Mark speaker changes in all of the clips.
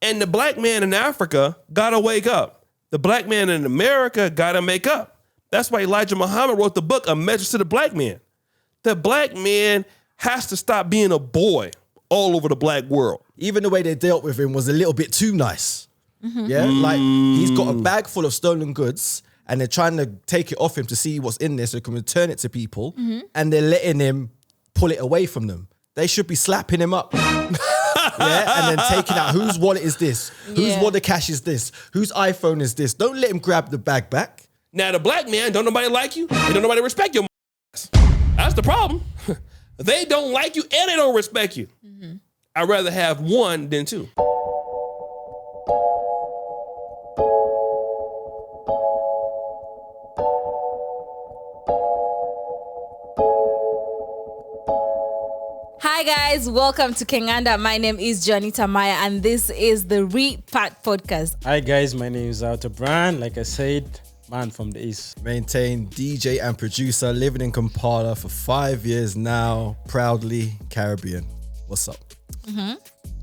Speaker 1: And the black man in Africa got to wake up. The black man in America got to make up. That's why Elijah Muhammad wrote the book, A Message to the Black Man. The black man has to stop being a boy all over the black world.
Speaker 2: Even the way they dealt with him was a little bit too nice. Yeah, like he's got a bag full of stolen goods and they're trying to take it off him to see what's in there so they can return it to people, and they're letting him pull it away from them. They should be slapping him up. Yeah, and then taking out whose wallet is this? Whose wallet cash is this? Whose iPhone is this? Don't let him grab the bag back.
Speaker 1: Now the black man, don't nobody like you and don't nobody respect your ass. That's the problem. They don't like you and they don't respect you. I'd rather have one than two.
Speaker 3: Hi guys, welcome to Kenganda. My name is Johnny Tamaya and this is the Repat Podcast.
Speaker 4: Hi guys, my name is Alto Brand. Like I said, man from the East.
Speaker 2: Maintain DJ and producer, living in Kampala for 5 years now, proudly Caribbean. What's up?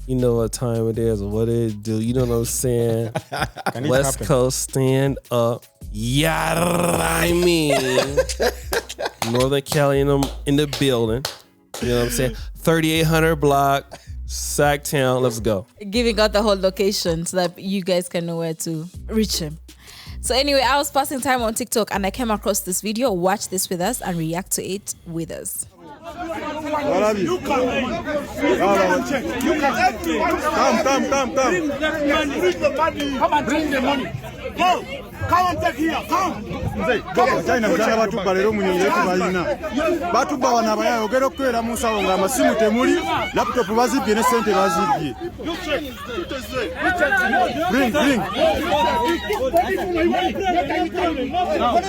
Speaker 1: You know what time it is or what it do. You know what I'm saying? West Coast stand up. Yeah, I mean. Northern Cali in the building. You know what I'm saying? 3800 block, Sacktown. Let's go.
Speaker 3: Giving out the whole location so that you guys can know where to reach him. So anyway, I was passing time on TikTok and I came across this video. Watch this with us and react to it with us.
Speaker 5: What have you? Come. Bring the money. Come and bring the money. Go. Come and take here. Come. China mutanga batuba lero munyonyi kubalina. Batuba wana baya ogero kwera musawo nga masimu temuli laptop bazibye ne sente bazibye. Bring.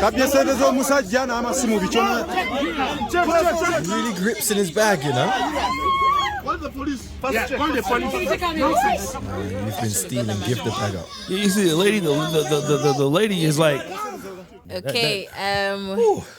Speaker 5: Kabye sente zo musajja na amasimu bichona.
Speaker 2: Really grips in his bag, you know?
Speaker 5: Call the police. Call the police.
Speaker 2: You've been stealing, give the bag up.
Speaker 1: You see the lady, the lady is like...
Speaker 3: Okay,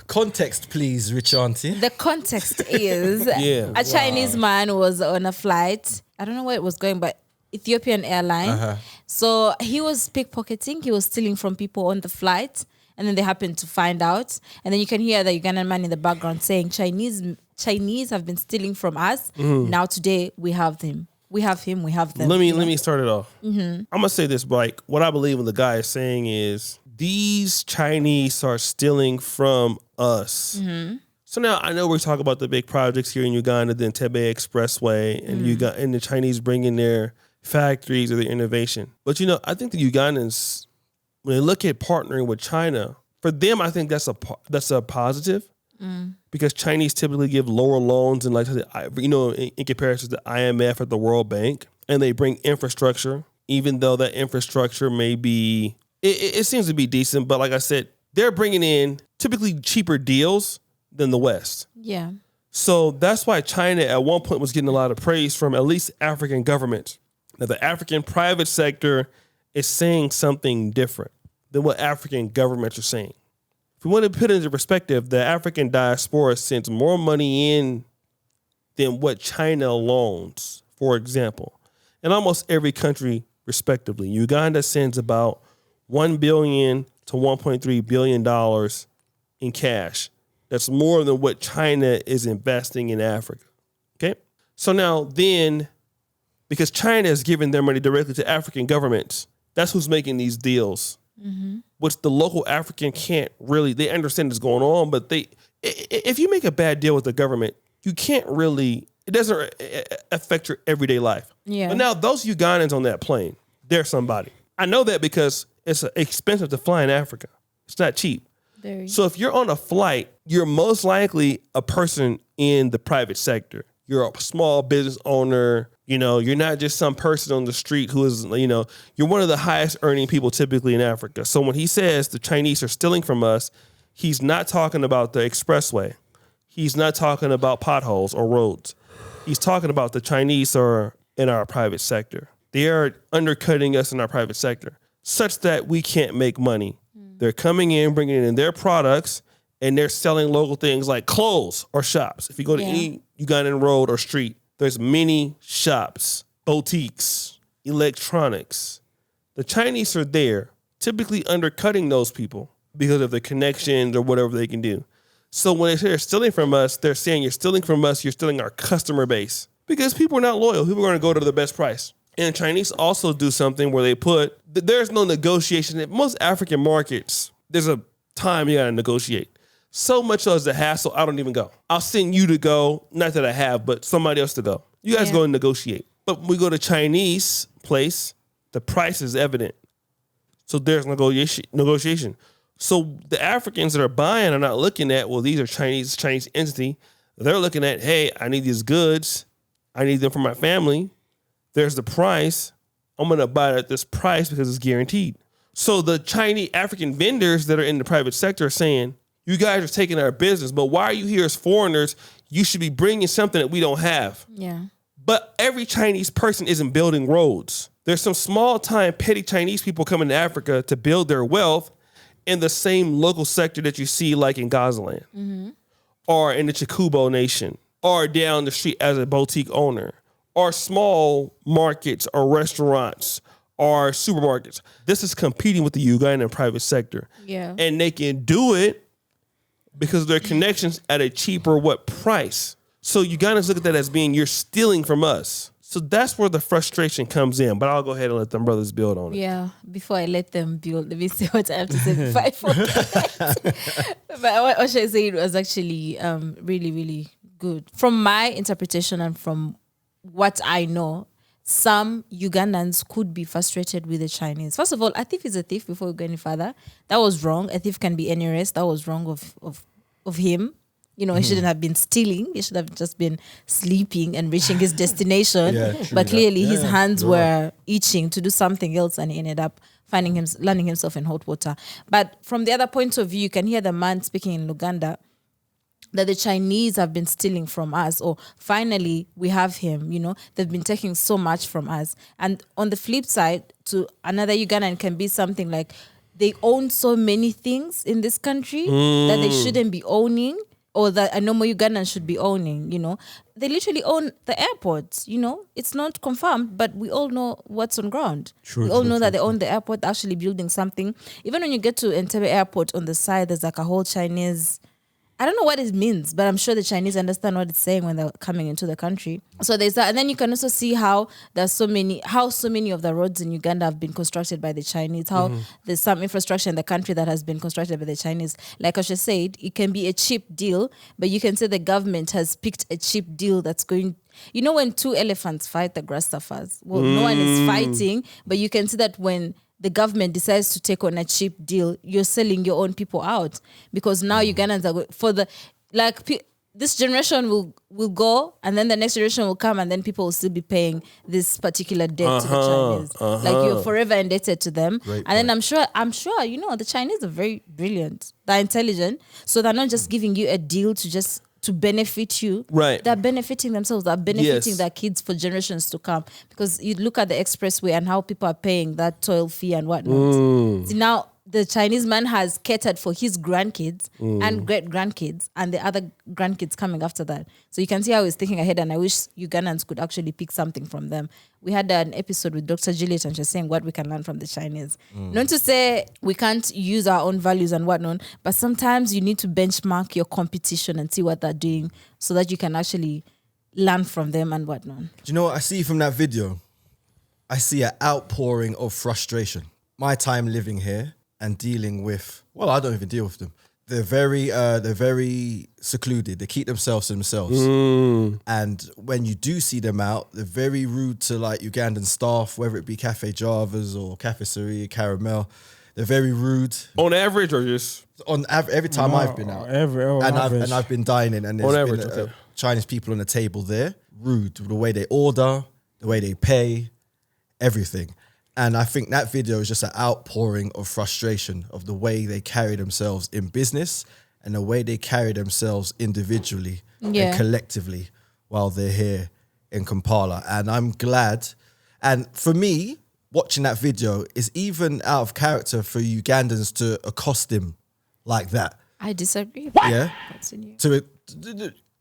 Speaker 2: Context, please, Rich Auntie.
Speaker 3: the context is a Chinese man was on a flight. I don't know where it was going, but Ethiopian airline. So he was pickpocketing. He was stealing from people on the flight. And then they happened to find out. And then you can hear the Ugandan man in the background saying, Chinese have been stealing from us. Now today we have them. We have him, we have them.
Speaker 1: Let me start it off. I'm going to say this, Blake. What I believe what the guy is saying is these Chinese are stealing from us. So now I know we're talking about the big projects here in Uganda, the Entebbe Expressway, and the Chinese bringing their factories or their innovation. But, you know, I think the Ugandans, when they look at partnering with China, for them, I think that's a positive because Chinese typically give lower loans and in comparison to the IMF or the World Bank, and they bring infrastructure, even though that infrastructure may be, it seems to be decent, but like I said, they're bringing in typically cheaper deals than the West.
Speaker 3: Yeah.
Speaker 1: So that's why China at one point was getting a lot of praise from at least African governments. Now the African private sector is saying something different than what African governments are saying. If we want to put it into perspective, the African diaspora sends more money in than what China loans, for example, in almost every country, respectively. Uganda sends about $1 billion to $1.3 billion in cash. That's more than what China is investing in Africa. Okay? So now then, because China is giving their money directly to African governments, that's who's making these deals, which the local African can't really, they understand what's going on, but if you make a bad deal with the government, you can't really, it doesn't affect your everyday life.
Speaker 3: Yeah.
Speaker 1: But now those Ugandans on that plane, they're somebody. I know that because it's expensive to fly in Africa. It's not cheap. So if you're on a flight, you're most likely a person in the private sector. You're a small business owner. You know, you're not just some person on the street who is, you know, you're one of the highest earning people typically in Africa. So when he says the Chinese are stealing from us, he's not talking about the expressway. He's not talking about potholes or roads. He's talking about the Chinese are in our private sector. They are undercutting us in our private sector such that we can't make money. They're coming in, bringing in their products, and they're selling local things like clothes or shops. If you go to any Ugandan road or street, there's many shops, boutiques, electronics. The Chinese are there, typically undercutting those people because of the connections or whatever they can do. So when they say they're stealing from us, they're saying you're stealing from us, you're stealing our customer base. Because people are not loyal. People are going to go to the best price. And Chinese also do something where they put, there's no negotiation. In most African markets, there's a time you got to negotiate. So much so as a hassle, I don't even go. I'll send you to go, not that I have, but somebody else to go. You guys go and negotiate. But when we go to Chinese place, the price is evident. So there's negotiation. So the Africans that are buying are not looking at, well, these are Chinese entity. They're looking at, hey, I need these goods. I need them for my family. There's the price. I'm going to buy it at this price because it's guaranteed. So the Chinese African vendors that are in the private sector are saying, you guys are taking our business, but why are you here as foreigners? You should be bringing something that we don't have.
Speaker 3: Yeah.
Speaker 1: But every Chinese person isn't building roads. There's some small-time petty Chinese people coming to Africa to build their wealth in the same local sector that you see like in Gazaland or in the Chikubo Nation or down the street as a boutique owner or small markets or restaurants or supermarkets. This is competing with the Ugandan private sector.
Speaker 3: Yeah.
Speaker 1: And they can do it because of their connections at a cheaper price. So Ugandans look at that as being, you're stealing from us. So that's where the frustration comes in. But I'll go ahead and let them brothers build on it.
Speaker 3: Yeah. Before I let them build, let me see what I have to say before I forget. But what Osha said was actually really, really good. From my interpretation and from what I know, some Ugandans could be frustrated with the Chinese. First of all, a thief is a thief before we go any further. That was wrong. A thief can be any race. That was wrong of him. You know, he shouldn't have been stealing. He should have just been sleeping and reaching his destination. But clearly his hands were itching to do something else and he ended up landing himself in hot water. But from the other point of view, you can hear the man speaking in Luganda that the Chinese have been stealing from us, or finally we have him, you know, they've been taking so much from us. And on the flip side, to another Ugandan can be something like they own so many things in this country that they shouldn't be owning, or that a normal Ugandan should be owning, you know. They literally own the airports, you know. It's not confirmed, but we all know what's on ground. We all know that they own the airport, actually building something. Even when you get to Entebbe Airport, on the side, there's like a whole Chinese... I don't know what it means, but I'm sure the Chinese understand what it's saying when they're coming into the country. So there's that. And then you can also see how so many of the roads in Uganda have been constructed by the Chinese, how there's some infrastructure in the country that has been constructed by the Chinese. Like Osha said, it can be a cheap deal, but you can say the government has picked a cheap deal that's going... You know when two elephants fight, the grass suffers. Well, no one is fighting, but you can see that when the government decides to take on a cheap deal, you're selling your own people out, because now Ugandans are this generation will go, and then the next generation will come, and then people will still be paying this particular debt to the Chinese. Like you're forever indebted to them. Then I'm sure, you know, the Chinese are very brilliant. They're intelligent. So they're not just giving you a deal to benefit you.
Speaker 1: Right.
Speaker 3: They're benefiting themselves. They're benefiting their kids for generations to come. Because you look at the expressway and how people are paying that toll fee and whatnot. See, now the Chinese man has catered for his grandkids and great-grandkids and the other grandkids coming after that. So you can see how he's thinking ahead, and I wish Ugandans could actually pick something from them. We had an episode with Dr. Juliet, and she's saying what we can learn from the Chinese. Not to say we can't use our own values and whatnot, but sometimes you need to benchmark your competition and see what they're doing so that you can actually learn from them and whatnot.
Speaker 2: Do you know what I see from that video? I see an outpouring of frustration. My time living here and dealing with, well, I don't even deal with them. They're very secluded. They keep themselves to themselves. And when you do see them out, they're very rude to like Ugandan staff, whether it be Cafe Javas or Cafe Saria, Caramel. They're very rude.
Speaker 1: On average, or just
Speaker 2: on every time I've been out, I've been dining, and there's been Chinese people on the table there, rude the way they order, the way they pay, everything. And I think that video is just an outpouring of frustration of the way they carry themselves in business and the way they carry themselves individually and collectively while they're here in Kampala. And I'm glad. And for me, watching that video is even out of character for Ugandans to accost him like that.
Speaker 3: I disagree.
Speaker 2: Yeah.
Speaker 3: Continue.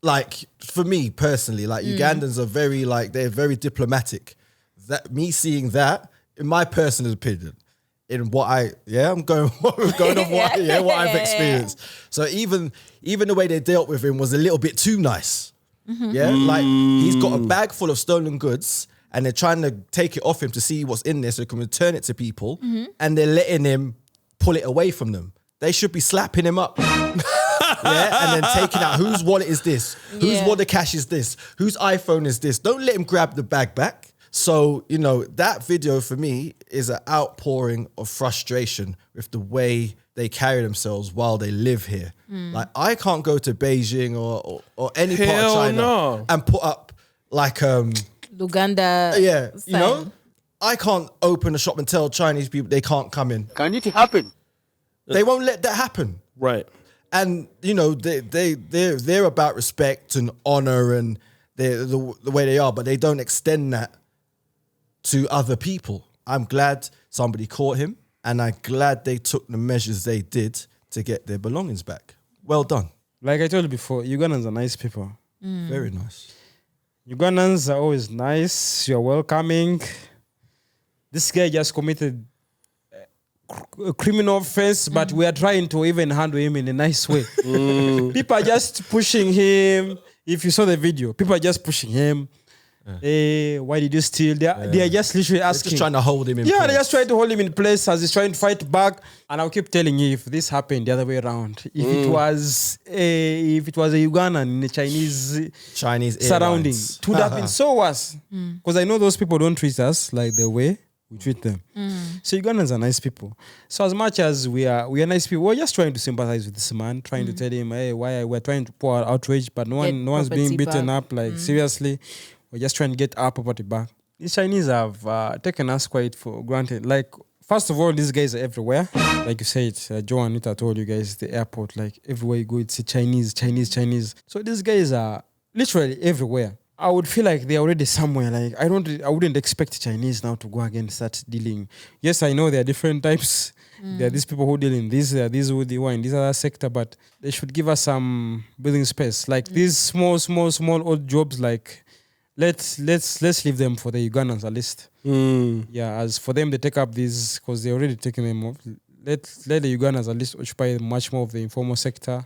Speaker 2: Like, for me personally, like Ugandans are very, like, they're very diplomatic. me seeing that, in my personal opinion, in what I'm going off what I've experienced. So even the way they dealt with him was a little bit too nice. Yeah, like he's got a bag full of stolen goods, and they're trying to take it off him to see what's in there so they can return it to people, and they're letting him pull it away from them. They should be slapping him up. Yeah, and then taking out whose wallet is this? Whose wallet cash is this? Whose iPhone is this? Don't let him grab the bag back. So, you know, that video for me is an outpouring of frustration with the way they carry themselves while they live here. Like, I can't go to Beijing or any part of China and put up like
Speaker 3: Uganda.
Speaker 2: Yeah,
Speaker 3: sign.
Speaker 2: you know, I can't open a shop and tell Chinese people they can't come in.
Speaker 5: Can it happen?
Speaker 2: They won't let that happen.
Speaker 1: Right.
Speaker 2: And you know they're about respect and honor and the way they are, but they don't extend that to other people. I'm glad somebody caught him, and I'm glad they took the measures they did to get their belongings back. Well done.
Speaker 4: Like I told you before, Ugandans are nice people.
Speaker 2: Very nice.
Speaker 4: Ugandans are always nice. You're welcoming. This guy just committed a criminal offense, but we are trying to even handle him in a nice way. People are just pushing him. If you saw the video, people are just pushing him. Hey, why did you steal? They are just literally asking.
Speaker 2: Just trying to hold him in place.
Speaker 4: They're just trying to hold him in place as he's trying to fight back. And I'll keep telling you, if this happened the other way around, if it was a Ugandan in a Chinese surrounding,
Speaker 2: airlines.
Speaker 4: it would have been so worse. Because I know those people don't treat us like the way we treat them. So Ugandans are nice people. So as much as we are nice people, we're just trying to sympathize with this man, trying to tell him, hey, why we're trying to pour outrage, but no one's being beaten up. Like seriously, we're just trying to get our property back. These Chinese have taken us quite for granted. Like, first of all, these guys are everywhere. Like you said, Joe and Nita told you guys, the airport, like everywhere you go, it's Chinese. So these guys are literally everywhere. I would feel like they're already somewhere. Like I wouldn't expect Chinese now to go again and start dealing. Yes, I know there are different types. There are these people who deal in this, there are these who deal in this other sector, but they should give us some breathing space. Like these small odd jobs, like let's leave them for the Ugandans at least. Yeah, as for them, they take up these because they're already taking them off. Let the Ugandans at least occupy much more of the informal sector.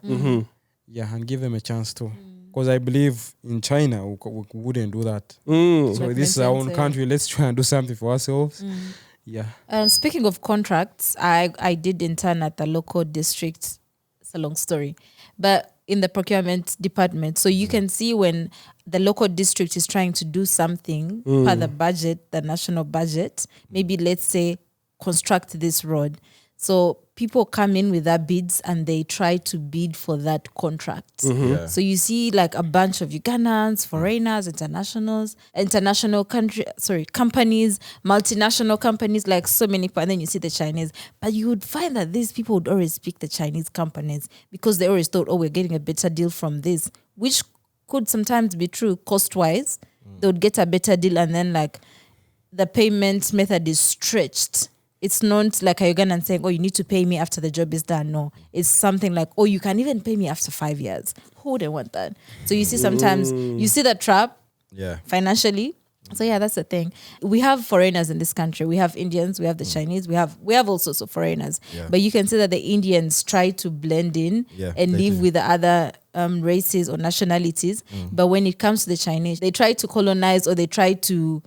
Speaker 4: Yeah, and give them a chance too. Because I believe in China, we wouldn't do that. So this is our own country. Let's try and do something for ourselves. Yeah.
Speaker 3: Speaking of contracts, I did intern at the local district. It's a long story. But in the procurement department. So you can see when the local district is trying to do something per the budget, the national budget, maybe let's say construct this road. So people come in with their bids and they try to bid for that contract. So you see like a bunch of Ugandans, foreigners, companies, multinational companies, like so many, and then you see the Chinese. But you would find that these people would always pick the Chinese companies because they always thought, oh, we're getting a better deal from this, which could sometimes be true cost-wise. They would get a better deal and then like the payment method is stretched. It's not like a Ugandan saying, oh, you need to pay me after the job is done. No, it's something like, oh, you can even pay me after 5 years. Who wouldn't want that? So you see sometimes, you see the trap financially. So yeah, that's the thing. We have foreigners in this country. We have Indians, we have the Chinese, we have all sorts of foreigners. But you can see that the Indians try to blend in and live with the other races or nationalities. But when it comes to the Chinese, they try to colonize or they try to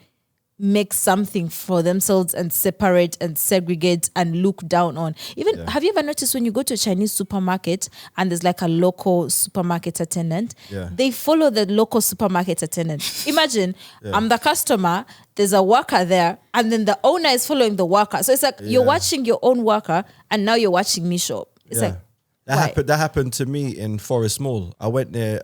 Speaker 3: make something for themselves and separate and segregate and look down on. Even have you ever noticed when you go to a Chinese supermarket and there's like a local supermarket attendant, they follow the local supermarket attendant. Imagine I'm the customer, there's a worker there, and then the owner is following the worker. So it's like you're watching your own worker and now you're watching me shop. It's like
Speaker 2: that happened to me in Forest Mall. I went there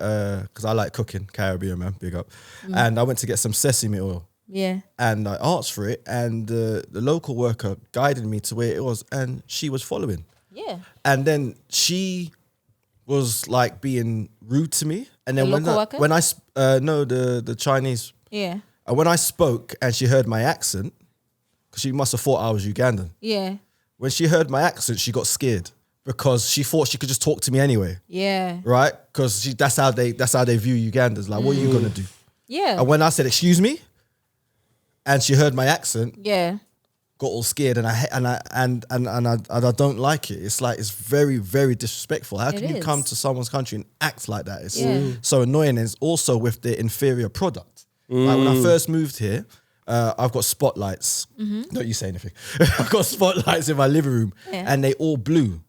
Speaker 2: because I like cooking, Caribbean man, big up. And I went to get some sesame oil.
Speaker 3: Yeah.
Speaker 2: And I asked for it, and the local worker guided me to where it was, and she was following.
Speaker 3: Yeah.
Speaker 2: And then she was like being rude to me. And then
Speaker 3: the
Speaker 2: the Chinese.
Speaker 3: Yeah.
Speaker 2: And when I spoke and she heard my accent, because she must have thought I was Ugandan.
Speaker 3: Yeah.
Speaker 2: When she heard my accent, she got scared because she thought she could just talk to me anyway.
Speaker 3: Yeah.
Speaker 2: Right? Because that's how they view Ugandans. Like, what are you gonna do?
Speaker 3: Yeah.
Speaker 2: And when I said, excuse me, and she heard my accent,
Speaker 3: Yeah.
Speaker 2: got all scared, and I don't like it. It's like it's very, very disrespectful. How can you come to someone's country and act like that? It's so annoying. And it's also with the inferior product. Like when I first moved here, I've got spotlights. Don't you say anything. I've got spotlights in my living room, and they all blew.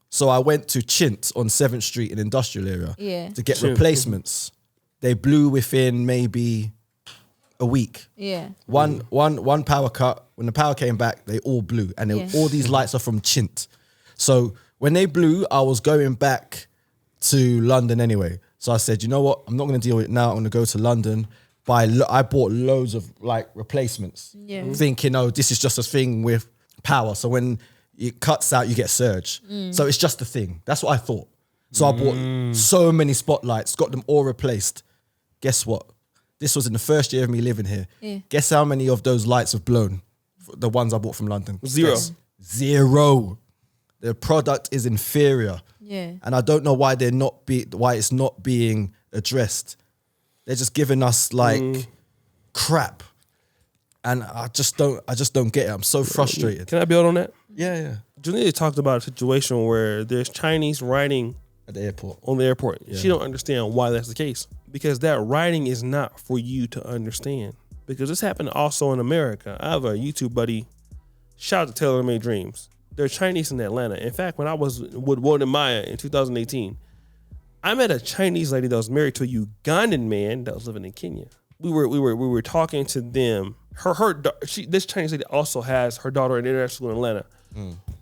Speaker 2: So I went to Chint on 7th Street in industrial area to get replacements. They blew within maybe a week.
Speaker 3: Yeah.
Speaker 2: One power cut. When the power came back, they all blew. And all these lights are from Chint. So when they blew, I was going back to London anyway. So I said, you know what? I'm not going to deal with it now. I'm going to go to London. I bought loads of like replacements. Yeah. Thinking, oh, this is just a thing with power. So when it cuts out, you get surge. So it's just a thing. That's what I thought. So I bought so many spotlights, got them all replaced. Guess what? This was in the first year of me living here. Yeah. Guess how many of those lights have blown? The ones I bought from London.
Speaker 1: 0.
Speaker 2: Guess. 0. The product is inferior.
Speaker 3: Yeah.
Speaker 2: And I don't know why why it's not being addressed. They're just giving us like crap. And I just don't get it. I'm so frustrated.
Speaker 1: Can I build on that?
Speaker 2: Yeah.
Speaker 1: Julia talked about a situation where there's Chinese writing
Speaker 2: At the airport.
Speaker 1: on the airport. Yeah. She don't understand why that's the case. Because that writing is not for you to understand. Because this happened also in America. I have a YouTube buddy, shout out to Taylor Made Dreams. They're Chinese in Atlanta. In fact, when I was with Woden and Maya in 2018, I met a Chinese lady that was married to a Ugandan man that was living in Kenya. We were talking to them. This Chinese lady also has her daughter in international school in Atlanta.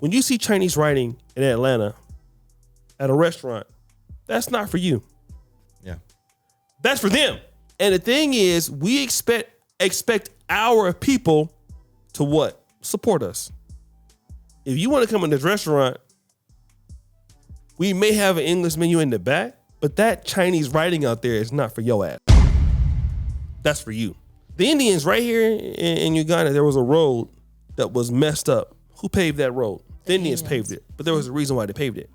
Speaker 1: When you see Chinese writing in Atlanta at a restaurant, that's not for you.
Speaker 2: Yeah.
Speaker 1: That's for them. And the thing is, we expect our people to what? Support us. If you want to come in this restaurant, we may have an English menu in the back, but that Chinese writing out there is not for your ass. That's for you. The Indians right here in Uganda, there was a road that was messed up. Who paved that road? The Indians paved it, but there was a reason why they paved it.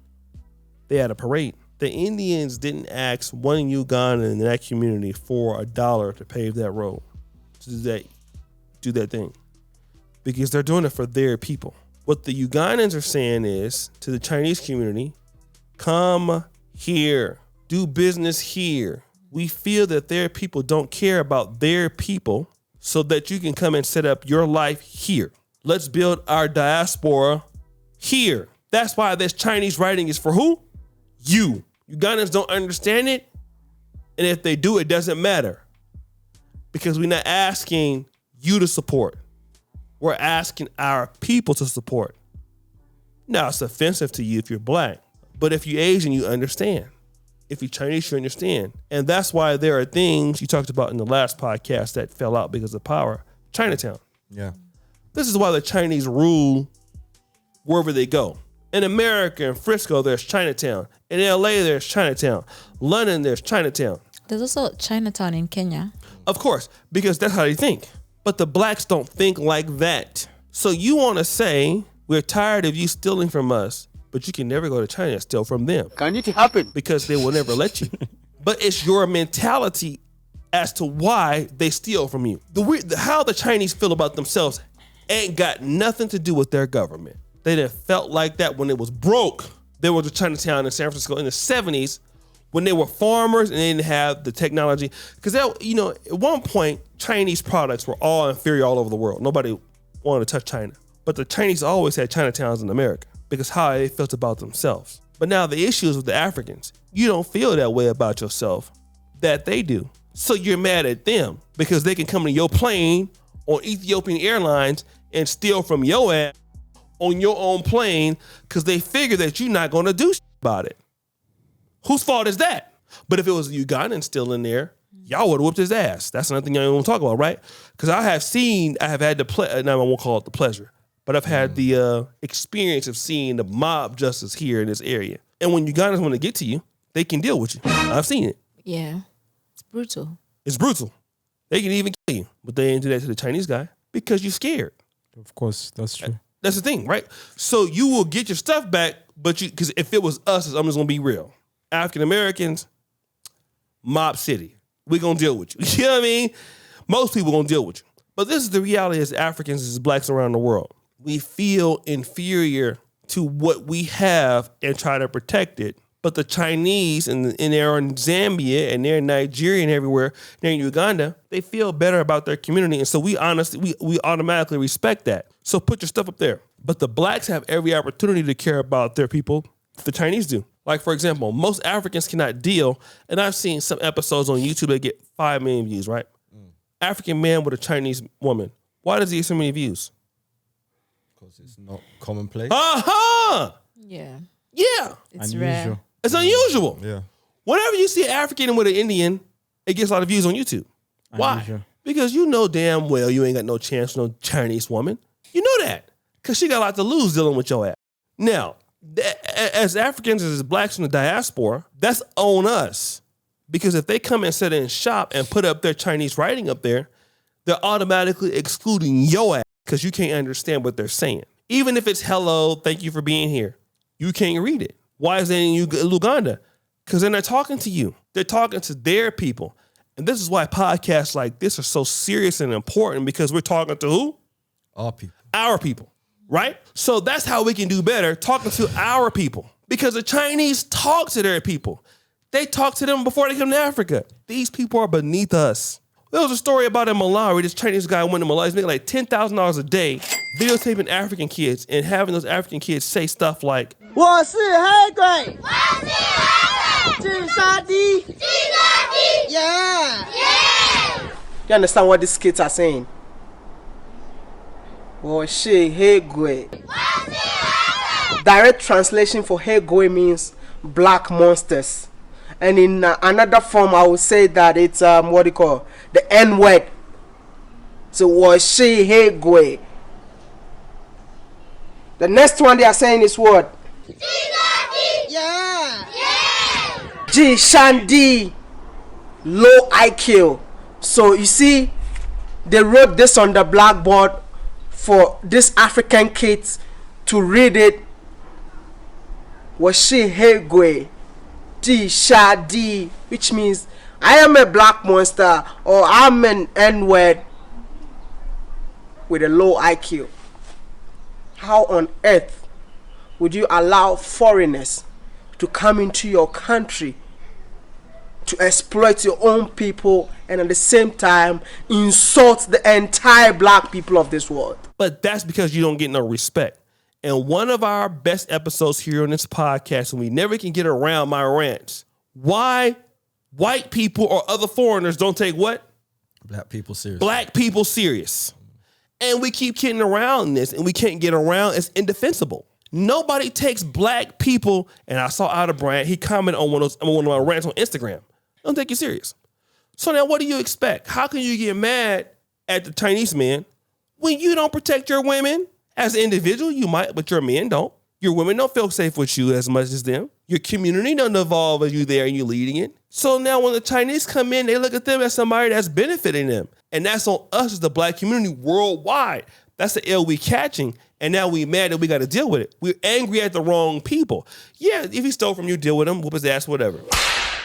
Speaker 1: They had a parade. The Indians didn't ask one Ugandan in that community for $1 to pave that road, to do that thing, because they're doing it for their people. What the Ugandans are saying is to the Chinese community, come here, do business here. We feel that their people don't care about their people, so that you can come and set up your life here. Let's build our diaspora here. That's why this Chinese writing is for who? You. Ugandans don't understand it. And if they do, it doesn't matter. Because we're not asking you to support. We're asking our people to support. Now, it's offensive to you if you're black. But if you're Asian, you understand. If you're Chinese, you understand. And that's why there are things you talked about in the last podcast that fell out because of power. Chinatown.
Speaker 2: Yeah.
Speaker 1: This is why the Chinese rule wherever they go. In America, in Frisco, there's Chinatown. In LA, there's Chinatown. London, there's Chinatown.
Speaker 3: There's also Chinatown in Kenya.
Speaker 1: Of course, because that's how they think. But the blacks don't think like that. So you want to say, we're tired of you stealing from us, but you can never go to China and steal from them.
Speaker 5: Can it happen?
Speaker 1: Because they will never let you. But it's your mentality as to why they steal from you. How the Chinese feel about themselves ain't got nothing to do with their government. They done felt like that when it was broke. There was a Chinatown in San Francisco in the 70s when they were farmers and they didn't have the technology. Because, at one point, Chinese products were all inferior all over the world. Nobody wanted to touch China. But the Chinese always had Chinatowns in America because how they felt about themselves. But now the issue is with the Africans. You don't feel that way about yourself that they do. So you're mad at them because they can come to your plane on Ethiopian Airlines and steal from your ass on your own plane because they figure that you're not going to do about it. Whose fault is that? But if it was a Ugandan still in there, y'all would have whooped his ass. That's another thing y'all don't want to talk about, right? Because I have had the now I won't call it the pleasure, but I've had the experience of seeing the mob justice here in this area. And when Ugandans want to get to you, they can deal with you. I've seen it.
Speaker 3: Yeah. It's brutal.
Speaker 1: It's brutal. They can even kill you. But they didn't do that to the Chinese guy because you're scared.
Speaker 4: Of course, that's true.
Speaker 1: That's the thing, right? So you will get your stuff back, but because if it was us, I'm just going to be real. African Americans, mob city. We're going to deal with you. You know what I mean? Most people going to deal with you. But this is the reality as Africans, as blacks around the world. We feel inferior to what we have and try to protect it. But the Chinese, and they're in Zambia, and they're in Nigeria and everywhere, they're in Uganda, they feel better about their community. And so we automatically respect that. So put your stuff up there. But the blacks have every opportunity to care about their people. The Chinese do. Like, for example, most Africans cannot deal, and I've seen some episodes on YouTube that get 5 million views, right? African man with a Chinese woman. Why does he get so many views?
Speaker 2: Because it's not commonplace.
Speaker 3: Yeah.
Speaker 1: Yeah.
Speaker 3: It's
Speaker 4: Unusual.
Speaker 3: rare.
Speaker 1: It's unusual.
Speaker 2: Yeah.
Speaker 1: Whenever you see an African with an Indian, it gets a lot of views on YouTube. Why?
Speaker 4: Unusual.
Speaker 1: Because you know damn well you ain't got no chance with no Chinese woman. You know that. Because she got a lot to lose dealing with your ass. Now, as Africans, as blacks in the diaspora, that's on us. Because if they come and sit in shop and put up their Chinese writing up there, they're automatically excluding your ass because you can't understand what they're saying. Even if it's hello, thank you for being here. You can't read it. Why is it in Uganda? Because they're not talking to you. They're talking to their people. And this is why podcasts like this are so serious and important, because we're talking to who?
Speaker 2: Our people.
Speaker 1: Our people, right? So that's how we can do better, talking to our people. Because the Chinese talk to their people. They talk to them before they come to Africa. These people are beneath us. There was a story about in Malawi, this Chinese guy went to Malawi, he's making like $10,000 a day, videotaping African kids and having those African kids say stuff like,
Speaker 6: 我是黑鬼，自杀的，yeah. You understand what these kids are saying? 我是黑鬼. Direct translation for Hegwe means black monsters. And in another form, I would say that it's what do you call the N word. So was she Hegwe? The next one they are saying is what? Yeah. G Shandi. Low IQ. So you see, they wrote this on the blackboard for these African kids to read it. Was she Hegwe? D Shadi, which means I am a black monster or I'm an N-word with a low IQ. How on earth would you allow foreigners to come into your country to exploit your own people and at the same time insult the entire black people of this world?
Speaker 1: but that's because you don't get no respect. And one of our best episodes here on this podcast, and we never can get around my rants, why white people or other foreigners don't take what?
Speaker 2: Black people serious.
Speaker 1: Black people serious. And we keep kidding around this, and we can't get around. It's indefensible. Nobody takes black people, and I saw Outer Brand, he commented on one of my rants on Instagram. Don't take you serious. So now what do you expect? How can you get mad at the Chinese man when you don't protect your women? As an individual, you might, but your men don't. Your women don't feel safe with you as much as them. Your community don't evolve as you there and you leading it. So now when the Chinese come in, they look at them as somebody that's benefiting them. And that's on us as the black community worldwide. That's the ill we catching. And now we mad that we got to deal with it. We're angry at the wrong people. Yeah, if he stole from you, deal with him, whoop his ass, whatever.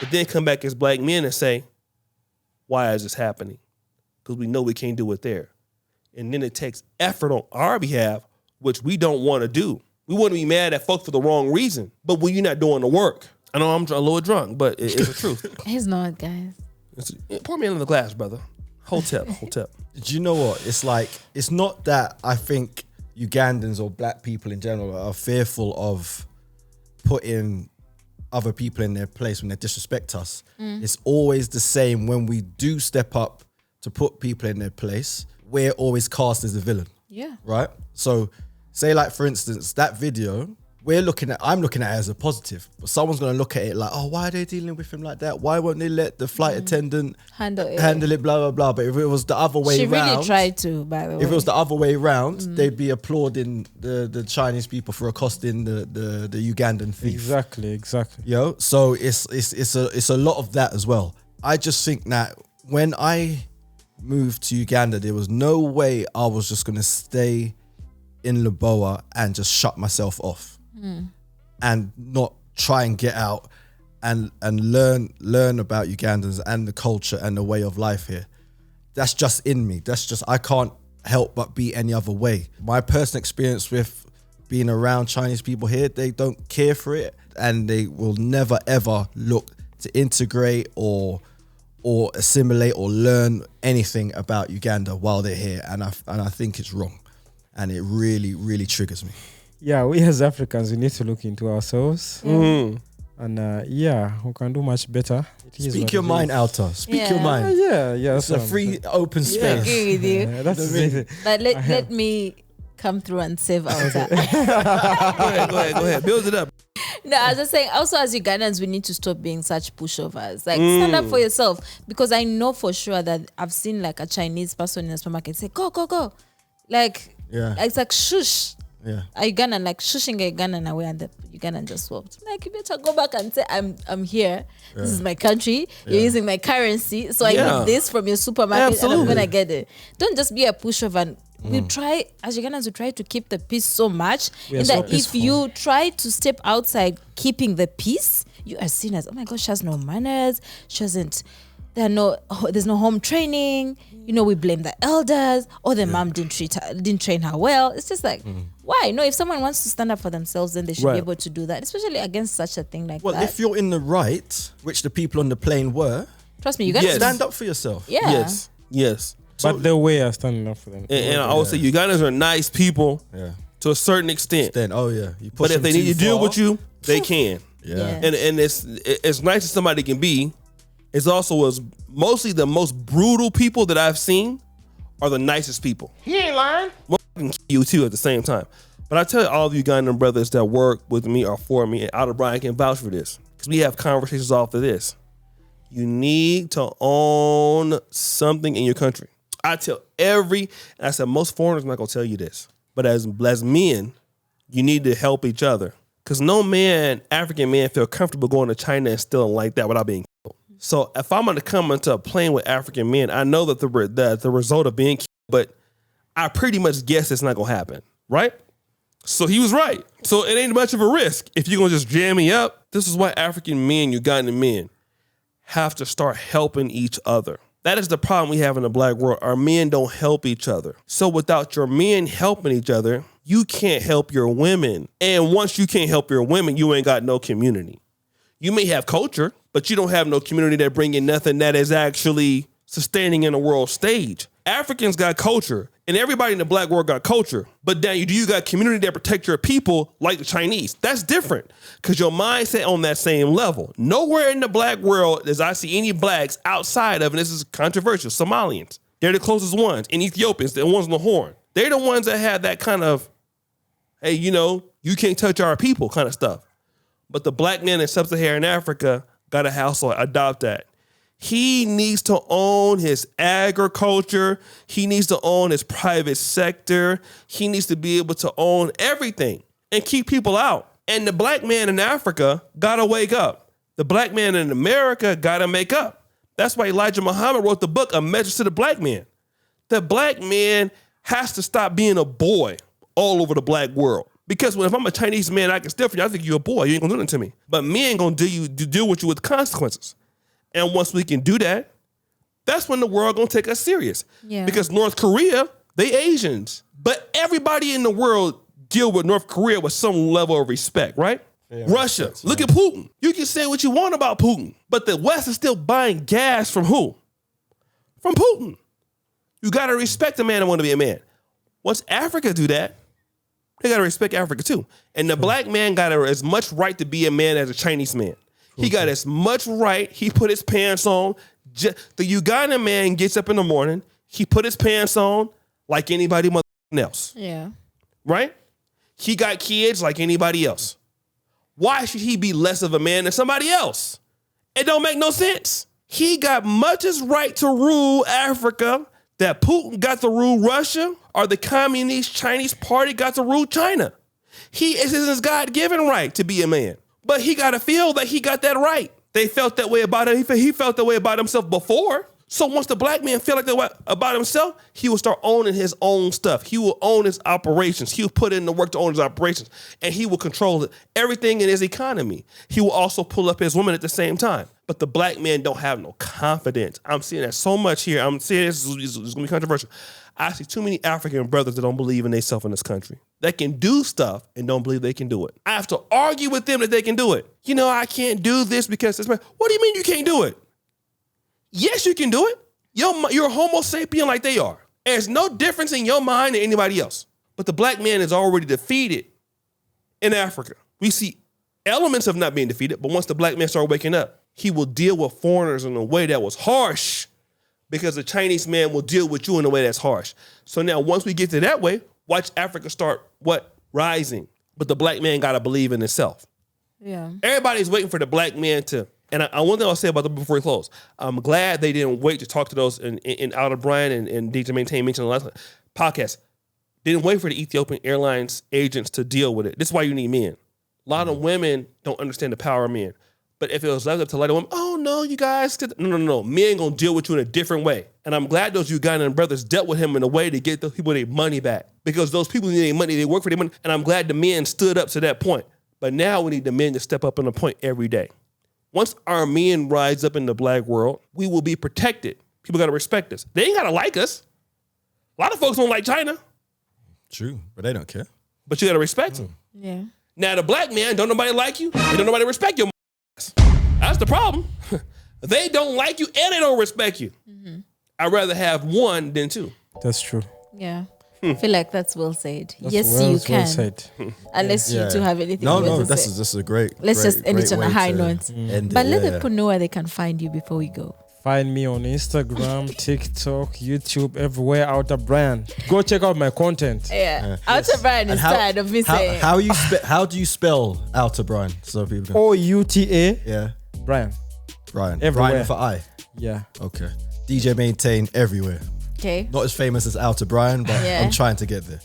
Speaker 1: But then come back as black men and say, why is this happening? Because we know we can't do it there. And then it takes effort on our behalf, which we don't want to do. We want to be mad at folks for the wrong reason. But when you're not doing the work, I know I'm a little drunk, but it's the truth.
Speaker 3: He's not, guys.
Speaker 1: Pour me another glass, brother. Hotep.
Speaker 2: Do you know what? It's like, it's not that I think Ugandans or black people in general are fearful of putting other people in their place when they disrespect us. It's always the same when we do step up to put people in their place. We're always cast as the villain.
Speaker 3: Yeah.
Speaker 2: Right? So say like, for instance, that video, I'm looking at it as a positive, but someone's going to look at it like, oh, why are they dealing with him like that? Why won't they let the flight attendant handle it, blah, blah, blah. But if it was the other way around.
Speaker 3: She really tried to, by the way.
Speaker 2: If it was the other way around, they'd be applauding the Chinese people for accosting the Ugandan thief.
Speaker 4: Exactly.
Speaker 2: Yo, so it's a lot of that as well. I just think that when I moved to Uganda, there was no way I was just going to stay in Laboa and just shut myself off and not try and get out and learn about Ugandans and the culture and the way of life here. that's just in me. That's just, I can't help but be any other way. My personal experience with being around Chinese people here, they don't care for it, and they will never ever look to integrate or assimilate or learn anything about Uganda while they're here, and I think it's wrong, and it really, really triggers me.
Speaker 4: Yeah, we as Africans, we need to look into ourselves. And we can do much better.
Speaker 2: Speak your mind, Alta. Speak your mind.
Speaker 4: Yeah.
Speaker 2: It's a free, open space.
Speaker 3: I agree with you.
Speaker 4: That's it.
Speaker 3: But let me come through and save Alta.
Speaker 1: Go ahead. Build it up.
Speaker 3: No, I was just saying, also as Ugandans, we need to stop being such pushovers. Like, stand up for yourself. Because I know for sure that I've seen like a Chinese person in a supermarket say, go. Like, it's like shush.
Speaker 2: Yeah.
Speaker 3: A Ugandan, like shushing a Ugandan away, and the Ugandan just swapped. Like, you better go back and say, I'm here. Yeah. This is my country. You're using my currency. So I need this from your supermarket and I'm going to get it. Don't just be a pushover. And we try, as Ugandans, we try to keep the peace so much. In that if you try to step outside keeping the peace, you are seen as, oh my gosh, she has no manners. She doesn't. There's no home training. You know, we blame the elders, or the mom didn't train her well. It's just like, why? No, if someone wants to stand up for themselves, then they should be able to do that, especially against such a thing like that.
Speaker 2: Well, if you're in the right, which the people on the plane were,
Speaker 3: trust me, you gotta
Speaker 2: stand up for yourself.
Speaker 3: Yeah.
Speaker 1: Yes.
Speaker 4: But the way are standing up for them.
Speaker 1: And I always say Ugandans are nice people to a certain extent.
Speaker 2: Then,
Speaker 1: but if they need to deal with you, they can.
Speaker 2: Yeah.
Speaker 1: And it's nice as somebody can be. It's also mostly the most brutal people that I've seen are the nicest people.
Speaker 6: He ain't lying.
Speaker 1: Kill you too at the same time. But I tell you, all the Ugandan brothers that work with me or for me, and Alta Brian can vouch for this, because we have conversations off of this. You need to own something in your country. I tell I said most foreigners are not gonna tell you this, but as men, you need to help each other. Because no African man, feel comfortable going to China and stealing like that without being killed. So if I'm going to come into a plane with African men, I know that the result of being killed, but I pretty much guess it's not going to happen, right? So he was right. So it ain't much of a risk if you're going to just jam me up. This is why African men, Ugandan men, have to start helping each other. That is the problem we have in the black world. Our men don't help each other. So without your men helping each other, you can't help your women. And once you can't help your women, you ain't got no community. You may have culture, but you don't have no community that bring in nothing that is actually sustaining in the world stage. Africans got culture, and everybody in the black world got culture. But then you got community that protect your people like the Chinese. That's different, because your mindset on that same level. Nowhere in the black world does I see any blacks outside of, and this is controversial, Somalians. They're the closest ones. And Ethiopians, the ones on the horn. They're the ones that have that kind of, hey, you can't touch our people kind of stuff. But the black man in sub-Saharan Africa got a household, adopt that. He needs to own his agriculture. He needs to own his private sector. He needs to be able to own everything and keep people out. And the black man in Africa got to wake up. The black man in America got to make up. That's why Elijah Muhammad wrote the book, A Message to the Black Man. The black man has to stop being a boy all over the black world. Because if I'm a Chinese man, I can steal from you. I think you're a boy. You ain't gonna do nothing to me. But me ain't gonna deal with you with consequences. And once we can do that, that's when the world gonna take us serious. Yeah. Because North Korea, they Asians. But everybody in the world deal with North Korea with some level of respect, right? Yeah, Russia, look at Putin. You can say what you want about Putin, but the West is still buying gas from who? From Putin. You gotta respect a man and want to be a man. Once Africa do that, they got to respect Africa too. And the black man got as much right to be a man as a Chinese man. He got as much right. He put his pants on. The Ugandan man gets up in the morning. He put his pants on like anybody else.
Speaker 3: Yeah.
Speaker 1: Right? He got kids like anybody else. Why should he be less of a man than somebody else? It don't make no sense. He got much as right to rule Africa that Putin got to rule Russia, or the Communist Chinese Party got to rule China. He is his God-given right to be a man. But he got to feel that he got that right. They felt that way about him. He felt that way about himself before. So once the black man feel like that about himself, he will start owning his own stuff. He will own his operations. He will put in the work to own his operations, and he will control everything in his economy. He will also pull up his women at the same time. But the black man don't have no confidence. I'm seeing that so much here. I'm seeing this is going to be controversial. I see too many African brothers that don't believe in themselves in this country. They can do stuff and don't believe they can do it. I have to argue with them that they can do it. You know, I can't do this because this man. What do you mean you can't do it? Yes, you can do it. You're Homo sapien like they are. There's no difference in your mind than anybody else. But the black man is already defeated in Africa. We see elements of not being defeated, but once the black man started waking up, he will deal with foreigners in a way that was harsh because the Chinese man will deal with you in a way that's harsh. So now once we get to that way, watch Africa start rising. But the black man got to believe in himself.
Speaker 3: Yeah. Everybody's
Speaker 1: waiting for the black man to. And one thing I'll say about them before we close, I'm glad they didn't wait to talk to those in Out of Brian and DJ Maintain mentioned the last podcast. Didn't wait for the Ethiopian Airlines agents to deal with it. This is why you need men. A lot of women don't understand the power of men. But if it was left up to a lot of women, oh no, you guys, no. Men gonna deal with you in a different way. And I'm glad those Ugandan brothers dealt with him in a way to get those people their money back. Because those people need their money, they work for their money. And I'm glad the men stood up to that point. But now we need the men to step up on the point every day. Once our men rise up in the black world, we will be protected. People got to respect us. They ain't got to like us. A lot of folks don't like China.
Speaker 2: True, but they don't care.
Speaker 1: But you got to respect them.
Speaker 3: Yeah.
Speaker 1: Now, the black man, don't nobody like you, and don't nobody respect your ass. That's the problem. They don't like you, and they don't respect you. Mm-hmm. I'd rather have one than two.
Speaker 4: That's true.
Speaker 3: Yeah. I feel like that's well said. Yes, you can. Well said. Unless you two have anything to say.
Speaker 2: This is a great.
Speaker 3: Let's just end it on a high note. But let
Speaker 2: the
Speaker 3: people know where they can find you before we go.
Speaker 4: Find me on Instagram, TikTok, YouTube, everywhere. Outer Brand. Go check out my content.
Speaker 3: Yeah, Outer Brand is tired of me saying.
Speaker 2: How do you spell Outer Brand? So people can.
Speaker 4: OUTA.
Speaker 2: Yeah.
Speaker 4: Brian.
Speaker 2: Everywhere. Brian for I.
Speaker 4: Yeah.
Speaker 2: Okay. DJ Maintain everywhere.
Speaker 3: Okay.
Speaker 2: Not as famous as Outer Brian, but I'm trying to get there.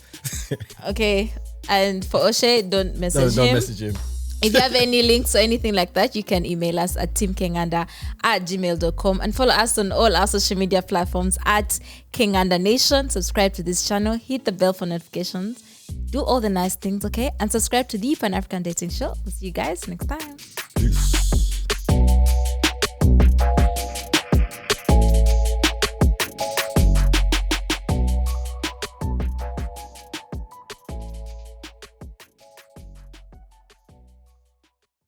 Speaker 3: Okay. And for O'Shea, don't message him.
Speaker 2: Don't message him.
Speaker 3: If you have any links or anything like that, you can email us at teamkinganda@gmail.com and follow us on all our social media platforms at Kinganda Nation. Subscribe to this channel, hit the bell for notifications, do all the nice things, okay? And subscribe to the Pan African Dating Show. We'll see you guys next time.
Speaker 2: Peace.